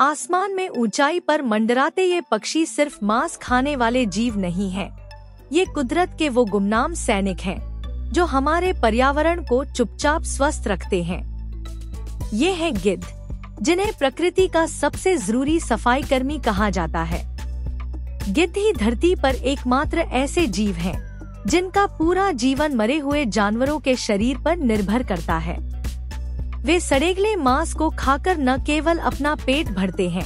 आसमान में ऊंचाई पर मंडराते ये पक्षी सिर्फ मांस खाने वाले जीव नहीं हैं। ये कुदरत के वो गुमनाम सैनिक हैं जो हमारे पर्यावरण को चुपचाप स्वस्थ रखते हैं। ये है गिद्ध, जिन्हें प्रकृति का सबसे जरूरी सफाई कर्मी कहा जाता है। गिद्ध ही धरती पर एकमात्र ऐसे जीव हैं जिनका पूरा जीवन मरे हुए जानवरों के शरीर पर निर्भर करता है। वे सड़ेगले मांस को खाकर न केवल अपना पेट भरते हैं,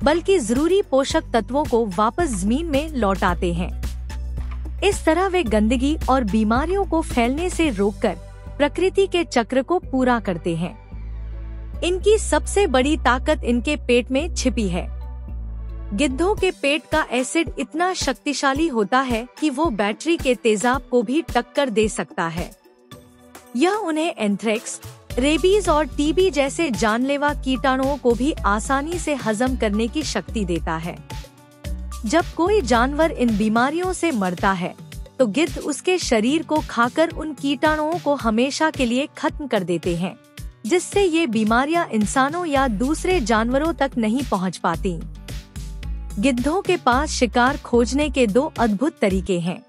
बल्कि जरूरी पोषक तत्वों को वापस जमीन में लौटाते हैं। इस तरह वे गंदगी और बीमारियों को फैलने से रोककर प्रकृति के चक्र को पूरा करते हैं। इनकी सबसे बड़ी ताकत इनके पेट में छिपी है। गिद्धों के पेट का एसिड इतना शक्तिशाली होता है कि वो बैटरी के तेजाब को भी टक्कर दे सकता है। यह उन्हें एंथ्रेक्स, रेबीज और टीबी जैसे जानलेवा कीटाणुओं को भी आसानी से हजम करने की शक्ति देता है। जब कोई जानवर इन बीमारियों से मरता है, तो गिद्ध उसके शरीर को खाकर उन कीटाणुओं को हमेशा के लिए खत्म कर देते हैं, जिससे ये बीमारियां इंसानों या दूसरे जानवरों तक नहीं पहुंच पाती। गिद्धों के पास शिकार खोजने के दो अद्भुत तरीके हैं।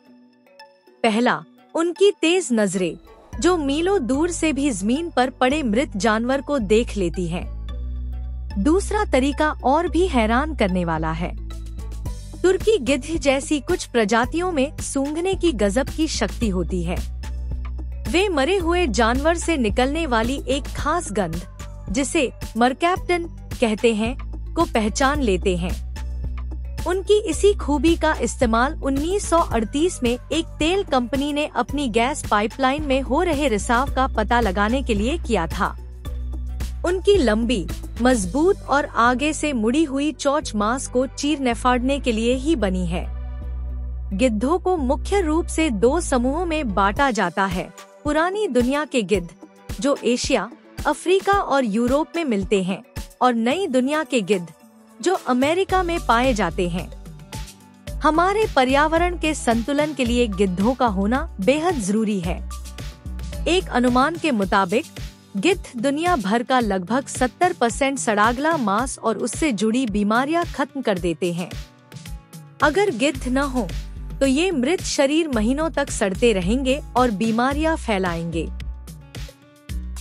पहला, उनकी तेज नजरें, जो मीलों दूर से भी जमीन पर पड़े मृत जानवर को देख लेती हैं। दूसरा तरीका और भी हैरान करने वाला है। तुर्की गिद्ध जैसी कुछ प्रजातियों में सूंघने की गजब की शक्ति होती है। वे मरे हुए जानवर से निकलने वाली एक खास गंध, जिसे मरकैप्टन कहते हैं, को पहचान लेते हैं। उनकी इसी खूबी का इस्तेमाल 1938 में एक तेल कंपनी ने अपनी गैस पाइपलाइन में हो रहे रिसाव का पता लगाने के लिए किया था। उनकी लंबी, मजबूत और आगे से मुड़ी हुई चोंच मांस को चीरने फाड़ने के लिए ही बनी है। गिद्धों को मुख्य रूप से दो समूहों में बांटा जाता है। पुरानी दुनिया के गिद्ध, जो एशिया, अफ्रीका और यूरोप में मिलते हैं, और नई दुनिया के गिद्ध, जो अमेरिका में पाए जाते हैं। हमारे पर्यावरण के संतुलन के लिए गिद्धों का होना बेहद जरूरी है। एक अनुमान के मुताबिक गिद्ध दुनिया भर का लगभग 70% सड़ागला मांस और उससे जुड़ी बीमारियां खत्म कर देते हैं। अगर गिद्ध न हो तो ये मृत शरीर महीनों तक सड़ते रहेंगे और बीमारियां फैलाएंगे।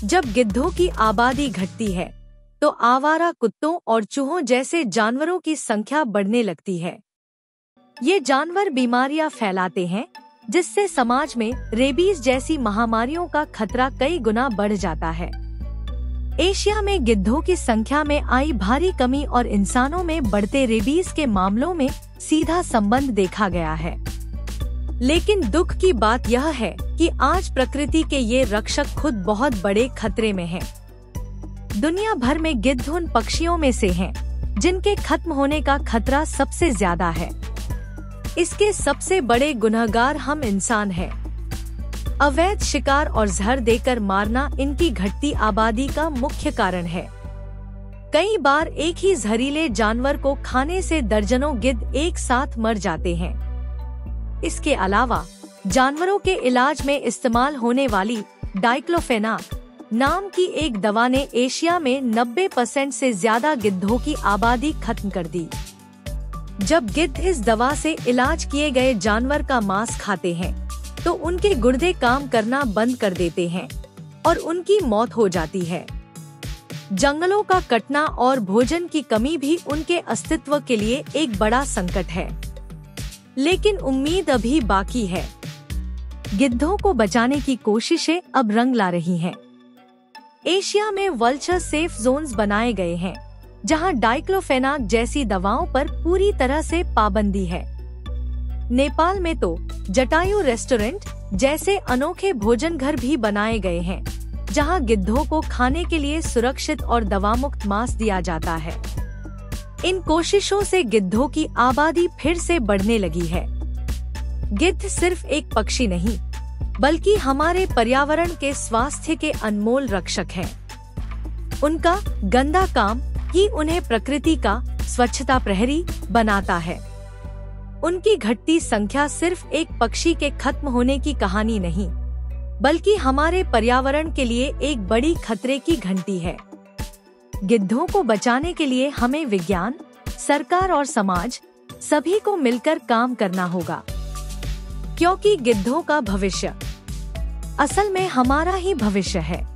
जब गिद्धों की आबादी घटती है, तो आवारा कुत्तों और चूहों जैसे जानवरों की संख्या बढ़ने लगती है। ये जानवर बीमारियां फैलाते हैं, जिससे समाज में रेबीज जैसी महामारियों का खतरा कई गुना बढ़ जाता है। एशिया में गिद्धों की संख्या में आई भारी कमी और इंसानों में बढ़ते रेबीज के मामलों में सीधा संबंध देखा गया है। लेकिन दुख की बात यह है कि आज प्रकृति के ये रक्षक खुद बहुत बड़े खतरे में हैं। दुनिया भर में गिद्ध उन पक्षियों में से हैं जिनके खत्म होने का खतरा सबसे ज्यादा है। इसके सबसे बड़े गुनहगार हम इंसान हैं। अवैध शिकार और जहर देकर मारना इनकी घटती आबादी का मुख्य कारण है। कई बार एक ही जहरीले जानवर को खाने से दर्जनों गिद्ध एक साथ मर जाते हैं। इसके अलावा जानवरों के इलाज में इस्तेमाल होने वाली डाइक्लोफेनाक नाम की एक दवा ने एशिया में 90% से ज्यादा गिद्धों की आबादी खत्म कर दी। जब गिद्ध इस दवा से इलाज किए गए जानवर का मांस खाते हैं, तो उनके गुर्दे काम करना बंद कर देते हैं और उनकी मौत हो जाती है। जंगलों का कटना और भोजन की कमी भी उनके अस्तित्व के लिए एक बड़ा संकट है। लेकिन उम्मीद अभी बाकी है। गिद्धों को बचाने की कोशिशें अब रंग ला रही हैं। एशिया में वल्चर सेफ जोन्स बनाए गए हैं, जहां डाइक्लोफेनाक जैसी दवाओं पर पूरी तरह से पाबंदी है। नेपाल में तो जटायु रेस्टोरेंट जैसे अनोखे भोजन घर भी बनाए गए हैं, जहां गिद्धों को खाने के लिए सुरक्षित और दवामुक्त मांस दिया जाता है। इन कोशिशों से गिद्धों की आबादी फिर से बढ़ने लगी है। गिद्ध सिर्फ एक पक्षी नहीं, बल्कि हमारे पर्यावरण के स्वास्थ्य के अनमोल रक्षक हैं। उनका गंदा काम ही उन्हें प्रकृति का स्वच्छता प्रहरी बनाता है। उनकी घटती संख्या सिर्फ एक पक्षी के खत्म होने की कहानी नहीं, बल्कि हमारे पर्यावरण के लिए एक बड़ी खतरे की घंटी है। गिद्धों को बचाने के लिए हमें विज्ञान, सरकार और समाज सभी को मिलकर काम करना होगा, क्योंकि गिद्धों का भविष्य असल में हमारा ही भविष्य है।